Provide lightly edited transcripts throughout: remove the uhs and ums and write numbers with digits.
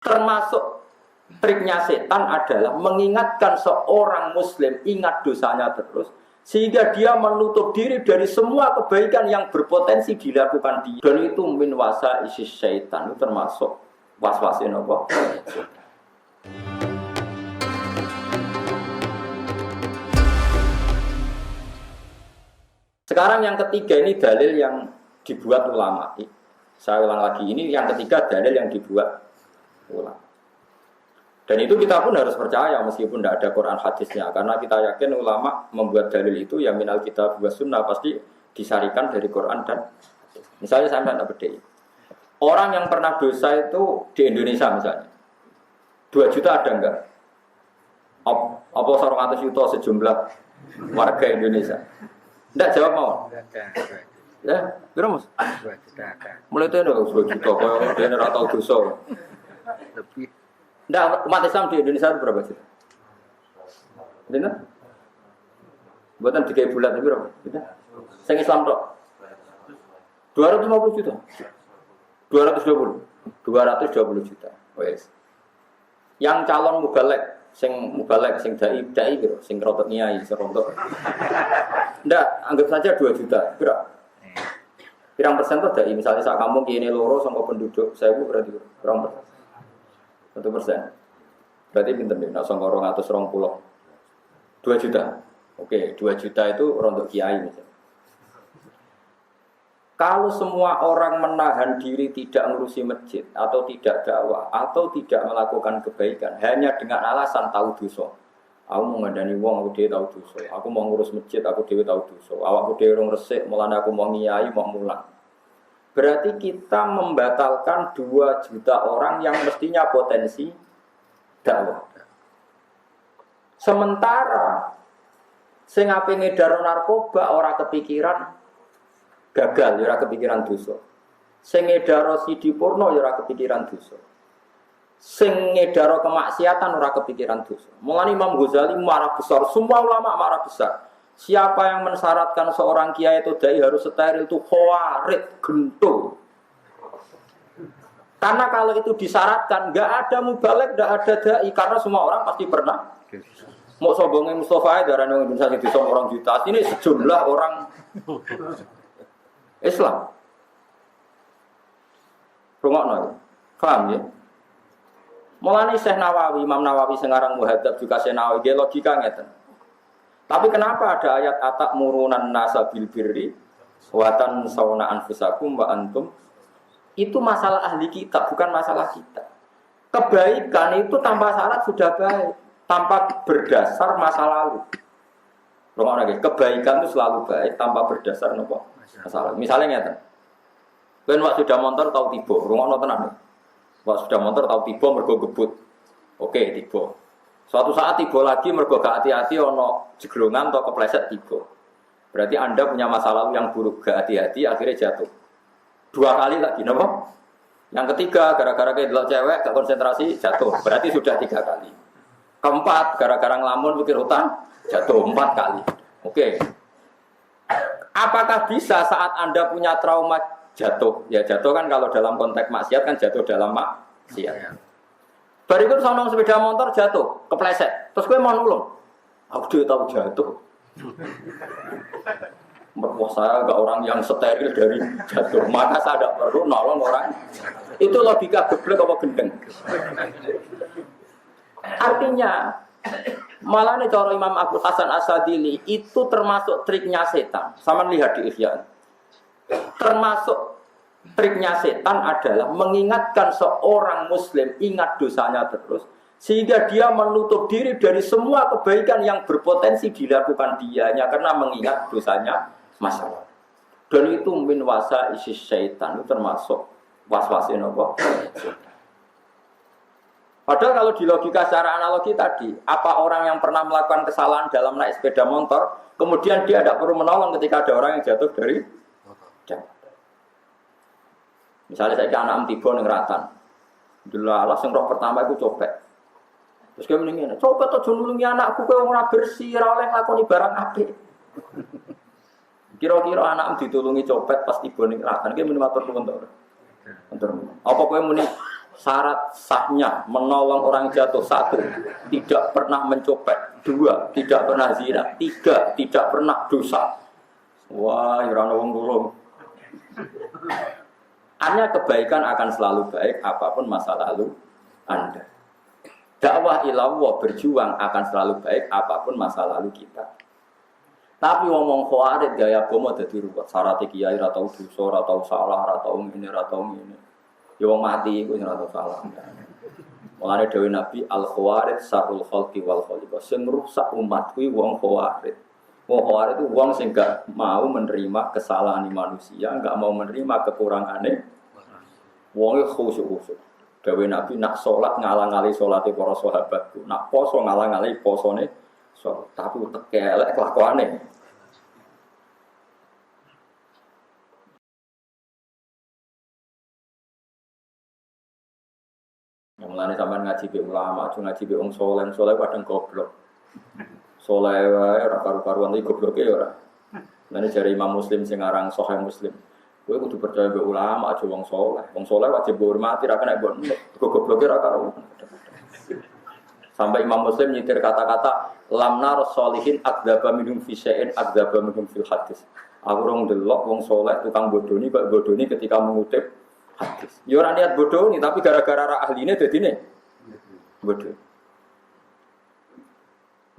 Termasuk triknya setan adalah mengingatkan seorang muslim ingat dosanya terus, sehingga dia menutup diri dari semua kebaikan yang berpotensi dilakukan dia. Dan itu min wasa isi syaitan, itu termasuk was-wasin apa? Sekarang yang ketiga ini dalil yang dibuat ulama. Saya ulang lagi, ini yang ketiga dalil yang dibuat ulama. Dan itu kita pun harus percaya meskipun tidak ada Quran hadisnya, karena kita yakin ulama membuat dalil itu yang minal kitab wa sunnah pasti disarikan dari Quran dan misalnya saya tidak beda. Orang yang pernah dosa itu di Indonesia misalnya 2 juta ada enggak? Apa 100 juta sejumlah warga Indonesia? Tidak jawab mau. Ya, berapa mas? 2 juta kan. Mulai itu ada 2 juta, kalau dia tidak tahu dosa. Lebih. Tidak, umat Islam di Indonesia itu berapa juta? Benar? Buatan 3 bulan itu berapa? Benar? Saya Islam tok. 250 juta. 220 juta. Oh, yes. Yang calon mubalek, sing dai gitu, sing rotok nyai, serontok. Ndak, anggap saja 2 juta. Berapa? Pirang persen tuh dai, misalnya saat kamu kini loro sama penduduk, saya berarti berapa persen? 1%. Berarti pinter nih, nak sama orang atau 2 juta. Oke, 2 juta itu rontok kiai misalnya. Kalau semua orang menahan diri tidak ngurusi masjid atau tidak dakwah atau tidak melakukan kebaikan hanya dengan alasan tahu dosa. Aku mau ngandani wong, aku dhewe tahu dosa. Aku mau ngurus masjid, aku dhewe tahu dosa. Awakku dhewe rong resik, mulane aku mau ngiyai, mau mulang. Berarti kita membatalkan 2 juta orang yang mestinya potensi dakwah. Sementara sing ape ngedar narkoba ora kepikiran gagal, ya ora kepikiran dosa. Sing ngedaro sidi porno ya ora kepikiran dosa. Sing ngedaro kemaksiatan ora kepikiran dosa. Mulane Imam Ghazali marah besar, semua ulama marah besar. Siapa yang mensyaratkan seorang kiai itu dai harus steril itu khawarid, gentul. Karena kalau itu disyaratkan, enggak ada mubalek, enggak ada dai, karena semua orang pasti pernah. Mau sombongnya Mustafa darah yang Indonesia itu orang juta, ini sejumlah orang Islam. Rungokno. Paham ya? Mulane Syekh Nawawi, Imam Nawawi sekarang muhadzab juga Syekh Nawawi dia logika ngeten. Tapi kenapa ada ayat atak murunan nasa bil birri wa tansawna anfusakum wa antum? Itu masalah ahli kitab, bukan masalah kita. Kebaikan itu tanpa syarat sudah baik, tanpa berdasar masa lalu. Rungokno nggih, kebaikan itu selalu baik tanpa berdasar nopo? Masalah. Misalnya ngeten. Kan wak sudah motor tahu tiba, rungokno tenan. Wak sudah motor tahu tiba mergo gebut. Oke, tiba. Suatu saat tiba lagi mergo gak hati-hati ono jeglongan atau kepleset tiba. Berarti Anda punya masa lalu yang buruk, gak hati-hati akhirnya jatuh. 2 kali lagi napa? Yang ketiga gara-gara kedelok cewek gak konsentrasi jatuh. Berarti sudah 3 kali. Keempat gara-gara ngelamun pikir hutang jatuh 4 kali. Oke. Apakah bisa saat Anda punya trauma jatuh? Ya jatuh kan kalau dalam konteks maksiat kan jatuh dalam maksiat. Berikut sama sepeda motor jatuh, kepleset. Terus gue mau nulung. Aku dia tahu jatuh. Mertua saya agak orang yang steril dari jatuh. Maka saya tidak perlu nolong orang. Itu logika geblek apa gendeng. Artinya malah nih cara Imam Abu Hasan As-Sadili itu termasuk triknya setan. Sama lihat di Ihya. Termasuk triknya setan adalah mengingatkan seorang muslim ingat dosanya terus, sehingga dia menutup diri dari semua kebaikan yang berpotensi dilakukan dianya karena mengingat dosanya masalah. Dan itu min wasa isi syaitan, itu termasuk was-wasin apa? Padahal kalau di logika secara analogi tadi, apa orang yang pernah melakukan kesalahan dalam naik sepeda motor, kemudian dia tidak perlu menolong ketika ada orang yang jatuh dari jembatan. Misalnya saya anak tiba ning ratan. Delalah sing roh pertama iku copet. Terus dia mendingin, copet aja nulungi anakku kowe ora bersih, ora oleh nglakoni barang apik. Kira-kira anak ditulungi copet pas tiba ning ratan, ki muni matur nuwun to. Apa kowe muni syarat sahnya menolong orang jatuh. 1, tidak pernah mencopet. 2, tidak pernah zina. 3, tidak pernah dosa. Wah, ya ora wong tulung. Hanya kebaikan akan selalu baik apapun masa lalu Anda. Dakwah ilallah berjuang akan selalu baik apapun masa lalu kita. Tapi ngomong khawarit gaya agama dadi ruwet. Syarat kiai ra tau dosa, ra tau salah, ra tau ngene, ra tau ngene. Ya wong mati iku ora tau salah. Mulane dawuh Nabi al-khawarit sarul khalqi wal khaliqah. Sing rusak umat kuwi wong khawarit. Wong khawarit itu wong sing gak mau menerima kesalahan manusia, gak mau menerima kekurangannya. Wong khusyuk-khusyuk. Dawuh Nabi nak salat ngalang-ali salate para sahabatku, nak poso ngalang-ali posone salat. Tapi teke elek kelakuane. Mulane sampean ngaji be ulama, aja ngaji be wong saleh, saleh kadang goblok. Saleh wae ora karu-karuan iki gobloke ya ora. Lan jare Imam Muslim sing aran Sahih Muslim. Kowe kudu percaya be ulama aja wong saleh. Wong saleh wajib dihormati, ra kena mbok gobloke ora karo. Sampai Imam Muslim nyitir kata-kata lamna rasulihin akdzaba minhum fi syai'in akdzaba minhum fil hadis. Aku rong delok wong saleh tukang bodoni kok bodoni ketika mengutip hadis. Ya ora niat bodoni tapi gara-gara ra ahline dadine bodoh.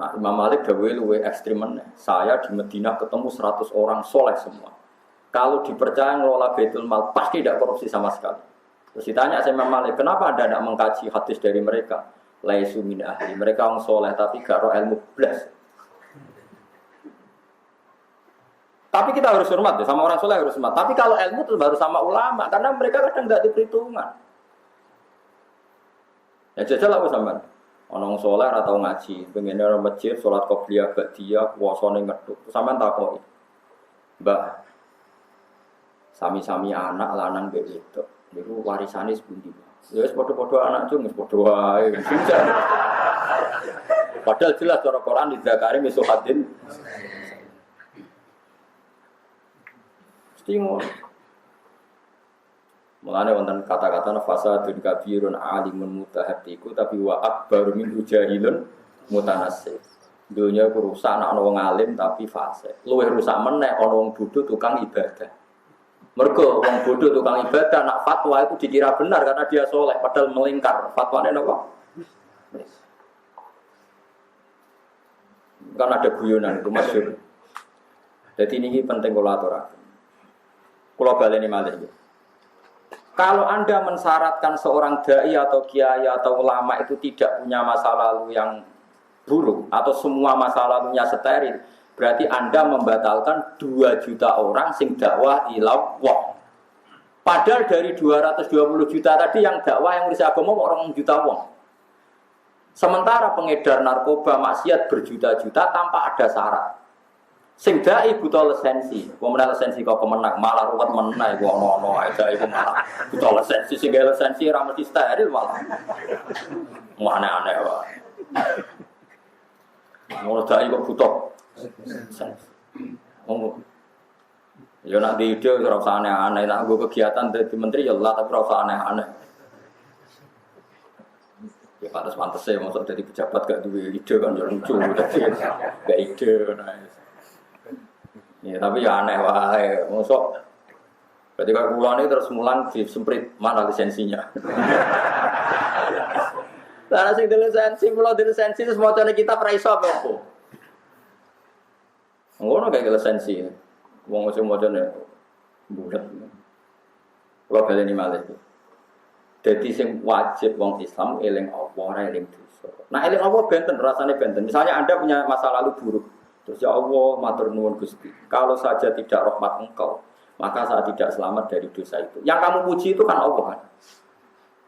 Nah, Imam Malik dawuhe luwih ekstrem meneh. Saya di Madinah ketemu 100 orang soleh semua. Kalau dipercaya ngelola Baitul Mal pasti tidak korupsi sama sekali. Terus ditanya sama Imam Malik, kenapa Anda tidak mengkaji hadis dari mereka? Laisu min ahli. Mereka orang soleh tapi gak roh ilmu blas. Tapi kita harus hormat ya, sama orang soleh harus hormat. Tapi kalau ilmu itu baru sama ulama karena mereka kadang tidak diperhitungkan. Ya jajal aku sampean. Orang soleh atau ngaji, pengen orang masjid, sholat qobliyah, ba'diyah, puasane ngeduk. Sampean takoki. Mbah, sami-sami anak lanang mbek wedok. Niku warisane sepundi? Ya wis padha-padha anak cung, wis padha wae. Padahal jelas cara Quran di Zakari misuhadin. Stingo. Mulane wonten kata-kata fasadun kabirun alimun mutahaddiku tapi wa akbaru min jahilun mutanassib. Dunya ku rusak ana wong alim tapi fasik. Luwih rusak meneh ana wong bodho tukang ibadah. Mergo wong bodho tukang ibadah nak fatwa itu dikira benar karena dia soleh padahal melingkar. Fatwane napa? Kan ada guyonan itu masyhur. Jadi ini penting kula aturaken. Kula baleni malih. Kalau Anda mensyaratkan seorang dai atau kiai atau ulama itu tidak punya masa lalu yang buruk atau semua masa lalunya steril, berarti Anda membatalkan 2 juta orang sing dakwah ilallah. Padahal dari 220 juta tadi yang dakwah yang ngurus agama orang juta wong. Sementara pengedar narkoba maksiat berjuta-juta tanpa ada syarat. Sing dai buta lisensi, pemenang lisensi kok kemenang malah ruwet meneh iku ono-ono ae dai iku malah buta lisensi sing lisensi ora mesti steril malah. Aneh-aneh wae. Ngono dai kok buta lisensi. Ya nak di ide ora usah aneh-aneh, nak nggo kegiatan dadi menteri ya Allah tapi ora usah aneh-aneh. Ya pantes-pantes e mosok dadi pejabat gak duwe ide kan ya lucu dadi gak ide nah. Ya, tapi ya aneh wae, mosok ketika kula ini terus mulang disemprit mana lisensinya. Lah sing lisensi, kula lisensi terus macane kita pra iso apa? Ngono kayak lisensi. Wong sing macane bulat. Kula baleni malih. Dadi sing wajib wong Islam eling apa ora eling dosa. Nah eling apa benten rasane benten. Misalnya Anda punya masa lalu buruk. Terus ya Allah, matur nuwun Gusti. Kalau saja tidak rahmat Engkau, maka saya tidak selamat dari dosa itu. Yang kamu puji itu kan Allah kan.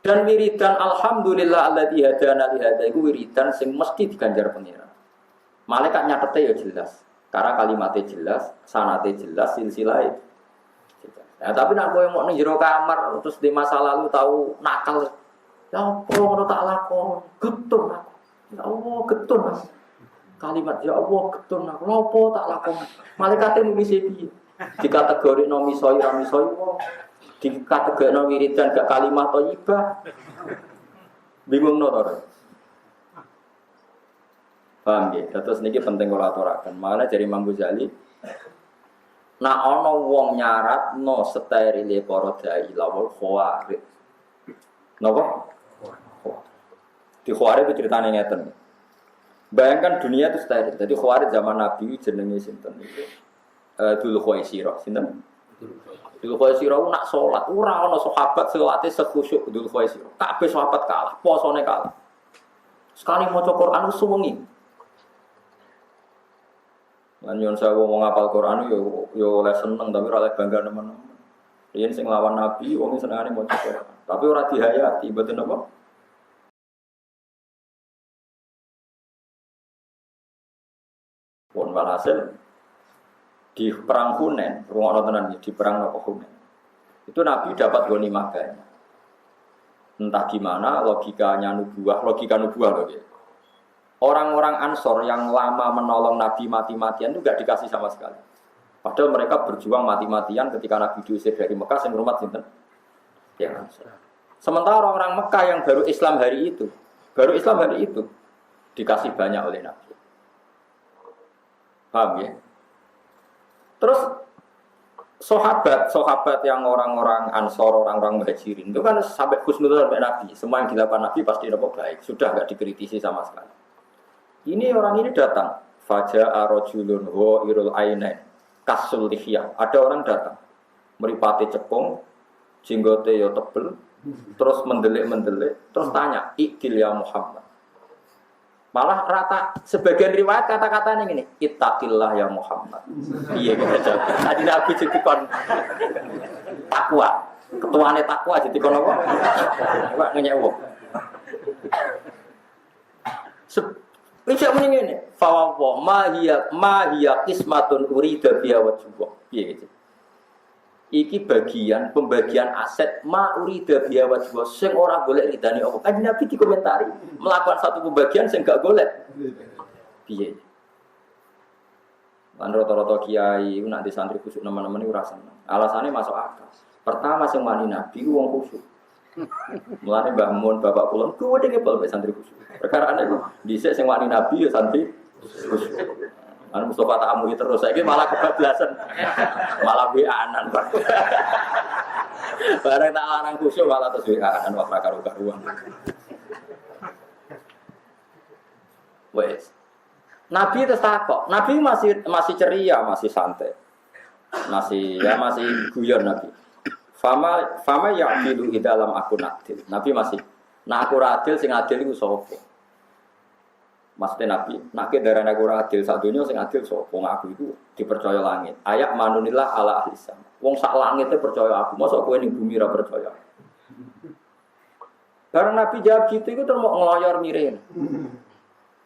Dan wiridan alhamdulillah alladzi hadana li hadza iku wiridan sing mesti diganjar pengira. Malaikat nyatete ya jelas. Karena kalimatnya jelas, sanate jelas, silsilah itu. Ya, tapi nak kowe mau ning jero kamar terus di masa lalu tahu nakal. Ya apa ngono tak lakon, getun aku. Ya Allah, getun aku. Kalimat ya Allah getun aku lopo tak lakon. Malaikate nulis piye? Dikategori no misoi ra misoi wong. dikategorikno wiridan gak kalimat thayyibah. Bingung to ora? Paham nggih? Terus niki penting kula aturaken. Mana dari Imam Ghazali nak ana wong nyaratno sterile para dai lawul khawarij. Napa? Di Khawarij itu ceritanya ngeten. Bayangkan dunia itu steril. Jadi Khawarij zaman Nabi jenenge sinten niku? Dzul Khuwaisirah, sinten? Dzul Khuwaisirah nak salat, ora ana sahabat salate sekhusyuk Dzul Khuwaisirah. Kabeh sahabat kalah, posone kalah. Sekali maca Quran suwengi. Lan yen saya wong ngapal Quran yo oleh seneng tapi ora oleh bangga nemen-nemen. Yen sing lawan Nabi wong senengane maca Quran, tapi ora dihayati, mboten apa? Pun walhasil di perang Hunain, ruang tenan di perang Hunain. Itu Nabi dapat ghanimah banyak. Entah gimana logika nubuah loh ya. Orang-orang Ansor yang lama menolong Nabi mati-matian itu enggak dikasih sama sekali. Padahal mereka berjuang mati-matian ketika Nabi diusir dari Mekah yang hormat sinten? Ya Ansor. Sementara orang Mekah yang baru Islam hari itu dikasih banyak oleh Nabi. Paham ya? Terus sahabat yang orang-orang Ansor, orang-orang Muhajirin itu kan sampai husnudzon sampai Nabi. Semua yang dilakukan Nabi pasti dapat baik. Sudah enggak dikritisi sama sekali. Ini orang ini datang. Faja'a rajulun ghairul ainain kasul lihya. Ada orang datang. Mripate cepung, jenggote yo tebel, terus mendelik-mendelik, terus tanya, "Iqil ya Muhammad." Malah rata sebagian riwayat kata-katanya gini, "Ittaqillah ya Muhammad." Iya gitu. Tadi Nabi jadi kon takwa. Ketuane takwa jadi kon apa? Pak ngenyewok. Bisa mending ini. Fawawa mahiyya qismatun urida biha wajhullah. Piye gitu. Iki pembagian aset ma urida biha wajhullah sing ora golek ridane Allah. Kan Nabi dikomentari melakukan satu pembagian sing gak golek. Piye? Lan rata-rata kiai nak di santri khusyuk nemen-nemen ora seneng. Alasane masuk akal. Pertama sing wani Nabi wong khusyuk. Mulane Mbah Mun bapak kula kuwi dene mbek santri khusyuk. Perkara ana iku dhisik sing wani Nabi ya santri khusyuk. Anu Mustafa tak amuri terus saiki malah kebablasan. Malah wianan. Bareng tak larang khusyuk malah terus wianan wah karo-karuan. Wes. Nabi itu takok. Nabi masih ceria, masih santai. Masih guyon Nabi. Fama ya'dilu idalam aku adil. Nabi masih nak aku adil sing adil iku sapa? Maksudnya Nabi, nak darane aku adil satunya sing adil sapa? Aku itu dipercaya langit. Ayak manunillah ala ahlisam. Wong sak langite percaya aku, mosok kowe ning bumi ra percaya. Karena Nabi jawab gitu itu terus ngeloyor mirin.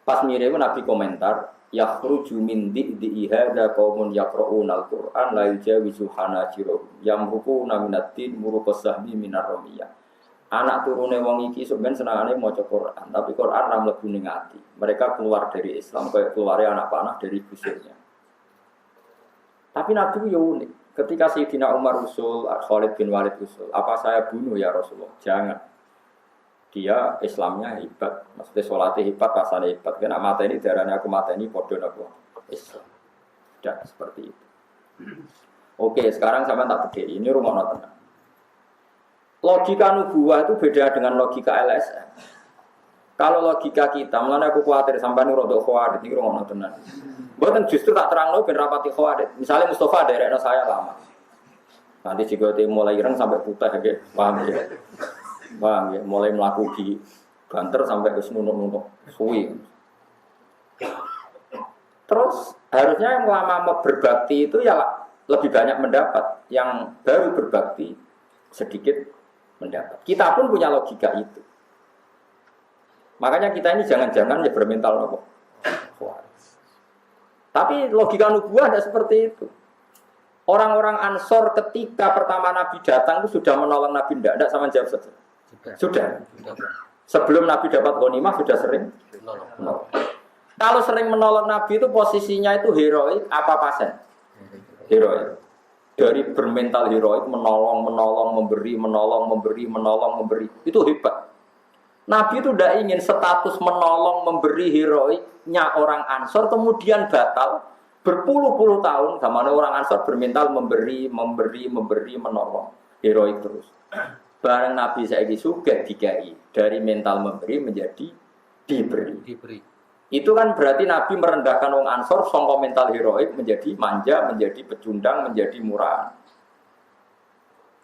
Pas mirin Nabi komentar, yakhruju min di'i hadza qaumun yaqra'una al-Qur'an la yujawizu hanajirahum yamruquna minaddin muruqas sahbi minar ramiyah. Anak turune wong iki sampeyan senengane maca Qur'an, tapi Qur'an ra mlebu ning ati. Mereka keluar dari Islam kayak keluare anak panah dari busurnya. Tapi Nabi yo unik. Ketika Sayyidina Umar usul, Khalid bin Walid usul, apa saya bunuh ya Rasulullah? Jangan. Dia Islamnya hebat, maksudnya sholatnya hebat, pasane hebat. Kena mata ini darahnya aku mata ini podo aku Islam. Tidak seperti itu. Oke, sekarang sama tak beda. Ini rumah nonton. Logika nubuah itu beda dengan logika LSM. Kalau logika kita, mulanya aku khawatir sampai nih rodok khawatir ini rumah nonton. Bukan justru tak terang lo ben rapati khawatir. Misalnya Mustafa daerah saya lama. Nanti jika dia mulai ireng sampai putih, paham ya? Bang, ya, mulai melaku di banter sampai ke nunuk-nunuk suwi. Terus harusnya yang lama berbakti itu ya lebih banyak mendapat, yang baru berbakti sedikit mendapat. Kita pun punya logika itu. Makanya kita ini jangan-jangan ya bermental nopo. Tapi logika nubuah tidak seperti itu. Orang-orang Ansor ketika pertama Nabi datang itu sudah menolong Nabi tidak sama jawab saja. Sudah. Sebelum Nabi dapat ghanimah sudah sering menolong. Kalau sering menolong Nabi itu posisinya itu heroik apa pasen? Heroik. dari bermental heroik menolong, memberi. Itu hebat. Nabi itu tidak ingin status menolong, memberi heroiknya orang Ansor kemudian batal berpuluh-puluh tahun. Zaman orang Ansor bermental memberi, menolong, heroik terus. Bareng Nabi saiki sugih dikai dari mental memberi menjadi diberi. Itu kan berarti Nabi merendahkan orang Ansor sangka mental heroik menjadi manja, menjadi pecundang, menjadi murahan.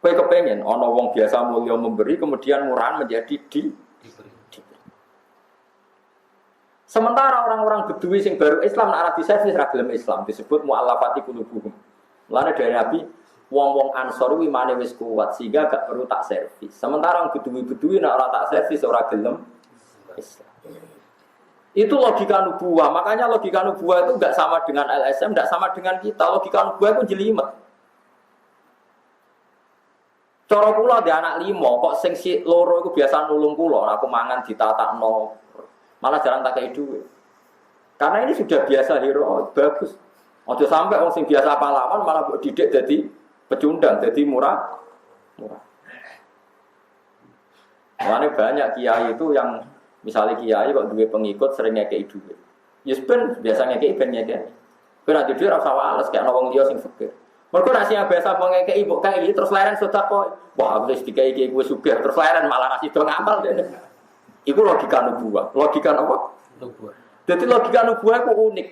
Kowe kepengen ana wong biasa mulya memberi kemudian murahan menjadi diberi. Sementara orang-orang Bedui sing baru Islam nek ora diservis ra gelem Islam disebut mu'allafati qulubuhum. Mulane dari Nabi wong-wong Ansor kuwi imane wis kuat sehingga gak perlu tak servis. Sementara orang Bedui nek ora tak servis ora gelem Islam. Itu logika nubuah. Makanya logika nubuah itu enggak sama dengan LSM, enggak sama dengan kita. Logika nubuah itu jelimet. Cara kula di anak 5 kok sing si loro iku biasa nulung kula, aku mangan ditatakno. Malah jarang tak kei dhuwit. Karena ini sudah biasa hero, bagus. Aja sampai wong sing biasa pahlawan malah mbok didik dadi pecundang, dadi murah. Makanya banyak kiai itu yang misalnya kiai kok duwe pengikut sering ngekei dhuwit. Ya ben biasa ngekei ben ngekei. Kowe nek dhuwit ora usah wales kayak wong liya sing fakir. Mergo nek sing biasa ngekei mbok kei terus leren sedekah. Wah, aku wis dikei iki kowe sugih terus leren malah ra sida ngamal dene. Iku logika nubuah. Logika apa? Nubuah. Jadi logika nubuah itu unik.